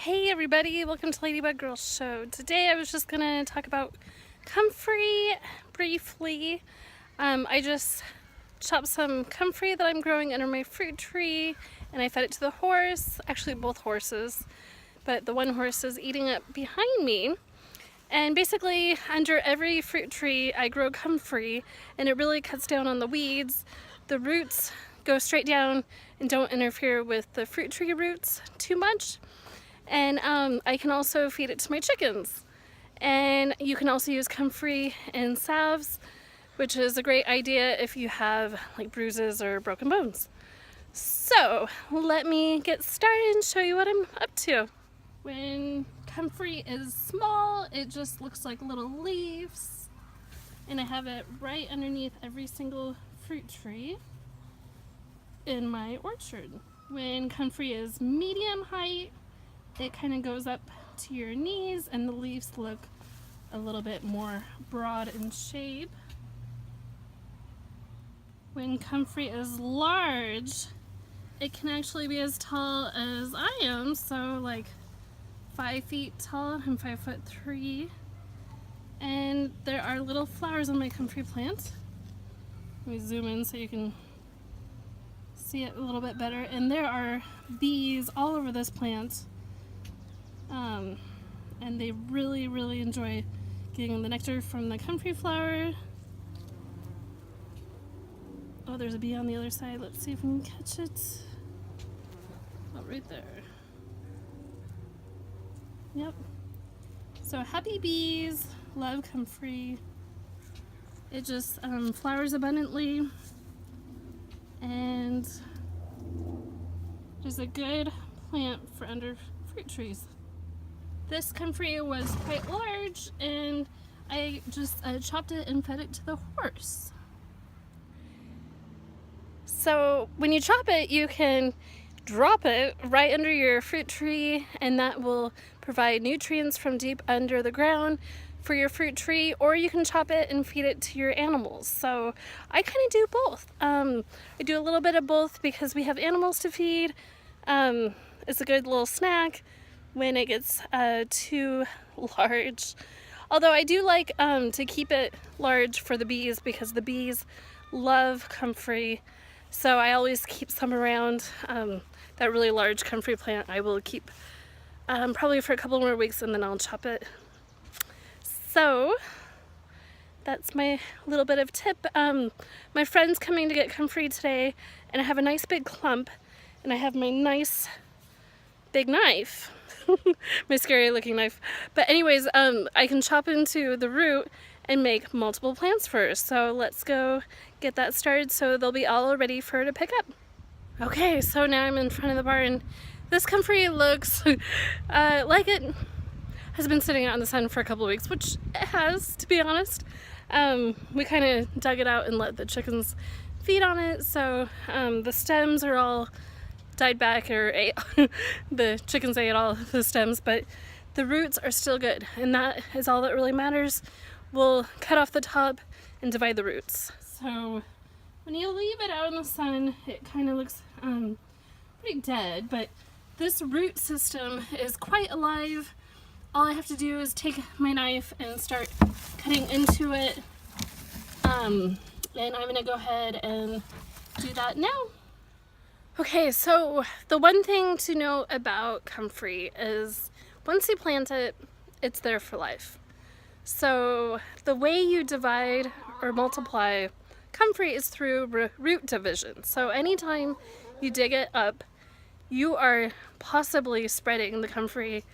Hey everybody, welcome to Ladybug Girl Show. Today I was just gonna talk about comfrey briefly. I just chopped some comfrey that I'm growing under my fruit tree and I fed it to the horse, actually both horses, but the one horse is eating it behind me. And basically under every fruit tree I grow comfrey and it really cuts down on the weeds. The roots go straight down and don't interfere with the fruit tree roots too much. And I can also feed it to my chickens. And you can also use comfrey in salves, which is a great idea if you have like bruises or broken bones. So let me get started and show you what I'm up to. When comfrey is small, it just looks like little leaves. And I have it right underneath every single fruit tree in my orchard. When comfrey is medium height, it kind of goes up to your knees and the leaves look a little bit more broad in shape. When comfrey is large, it can actually be as tall as I am, so like 5 feet tall. I'm 5'3", and there are little flowers on my comfrey plant. Let me zoom in so you can see it a little bit better. And there are bees all over this plant. And they really enjoy getting the nectar from the comfrey flower. Oh, there's a bee on the other side. Let's see if we can catch it. Oh, right there. Yep. So happy bees, love comfrey. It just flowers abundantly and is a good plant for under fruit trees. This comfrey was quite large and I just chopped it and fed it to the horse. So when you chop it, you can drop it right under your fruit tree and that will provide nutrients from deep under the ground for your fruit tree, or you can chop it and feed it to your animals. So I kind of do both. I do a little bit of both because we have animals to feed. It's a good little snack when it gets too large. Although I do like to keep it large for the bees because the bees love comfrey. So I always keep some around. That really large comfrey plant I will keep probably for a couple more weeks and then I'll chop it. So that's my little bit of tip. My friend's coming to get comfrey today and I have a nice big clump and I have my nice big knife. My scary looking knife. But anyways, I can chop into the root and make multiple plants first. So let's go get that started so they'll be all ready for her to pick up. Okay, so now I'm in front of the barn. This comfrey looks like it has been sitting out in the sun for a couple of weeks, which it has, to be honest. We kind of dug it out and let the chickens feed on it, so the stems are all died back or ate. The chickens ate all the stems, but the roots are still good, and that is all that really matters. We'll cut off the top and divide the roots. So when you leave it out in the sun, it kind of looks pretty dead, but this root system is quite alive. All I have to do is take my knife and start cutting into it, and I'm gonna go ahead and do that now. Okay, so the one thing to know about comfrey is once you plant it, it's there for life. So the way you divide or multiply comfrey is through root division. So anytime you dig it up, you are possibly spreading the comfrey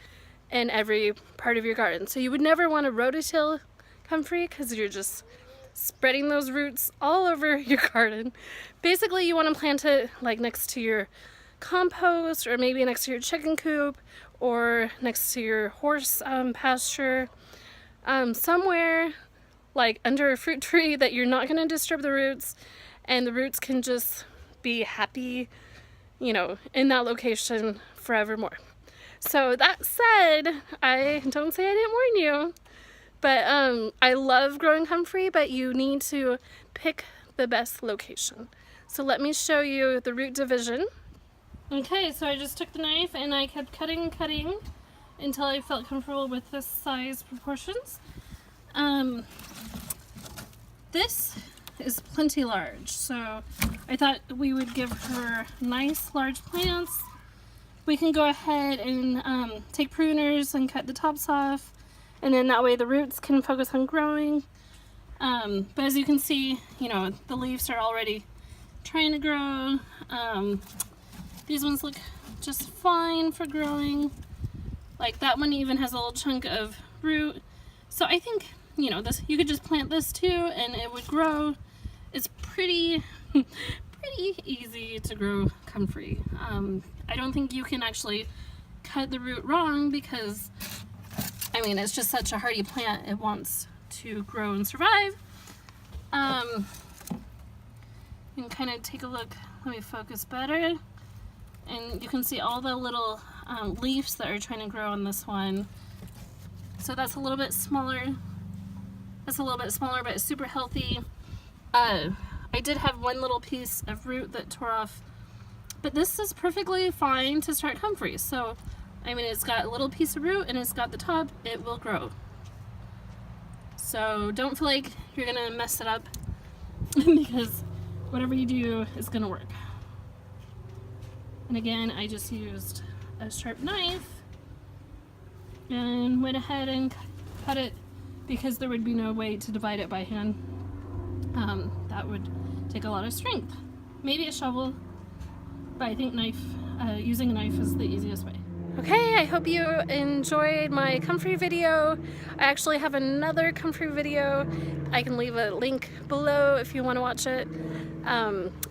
in every part of your garden. So you would never want to rototill comfrey because you're just spreading those roots all over your garden. Basically, you want to plant it like next to your compost or maybe next to your chicken coop or next to your horse pasture. Somewhere like under a fruit tree that you're not going to disturb the roots and the roots can just be happy, you know, in that location forevermore. So that said, I don't say I didn't warn you, but I love growing comfrey, but you need to pick the best location. So let me show you the root division. Okay, so I just took the knife and I kept cutting, until I felt comfortable with this size proportions. This is plenty large, so I thought we would give her nice large plants. We can go ahead and take pruners and cut the tops off, and then that way the roots can focus on growing. But as you can see, you know, the leaves are already trying to grow. These ones look just fine for growing. Like that one even has a little chunk of root. So I think, you know, this, you could just plant this too and it would grow. It's pretty easy to grow comfrey. I don't think you can actually cut the root wrong because, I mean, it's just such a hardy plant. It wants to grow and survive. You can kind of take a look. Let me focus better. And you can see all the little leaves that are trying to grow on this one. So that's a little bit smaller. That's a little bit smaller, but it's super healthy. I did have one little piece of root that tore off, but this is perfectly fine to start comfrey. So, I mean, it's got a little piece of root and it's got the top, it will grow. So don't feel like you're gonna mess it up because whatever you do is gonna work. And again, I just used a sharp knife and went ahead and cut it because there would be no way to divide it by hand. That would take a lot of strength. Maybe a shovel, but I think using a knife is the easiest way. Okay, I hope you enjoyed my comfrey video. I actually have another comfrey video. I can leave a link below if you want to watch it.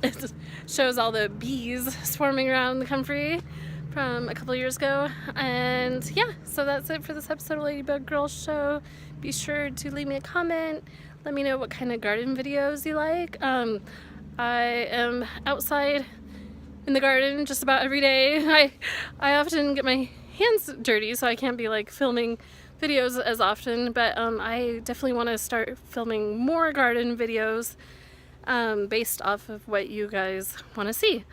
It shows all the bees swarming around the comfrey from a couple years ago. And yeah, so that's it for this episode of Ladybug Girl Show. Be sure to leave me a comment. Let me know what kind of garden videos you like. I am outside in the garden just about every day. I often get my hands dirty, so I can't be like filming videos as often, but I definitely want to start filming more garden videos based off of what you guys want to see.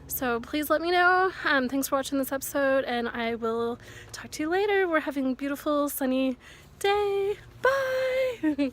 So please let me know. Thanks for watching this episode, and I will talk to you later. We're having a beautiful sunny day. Bye!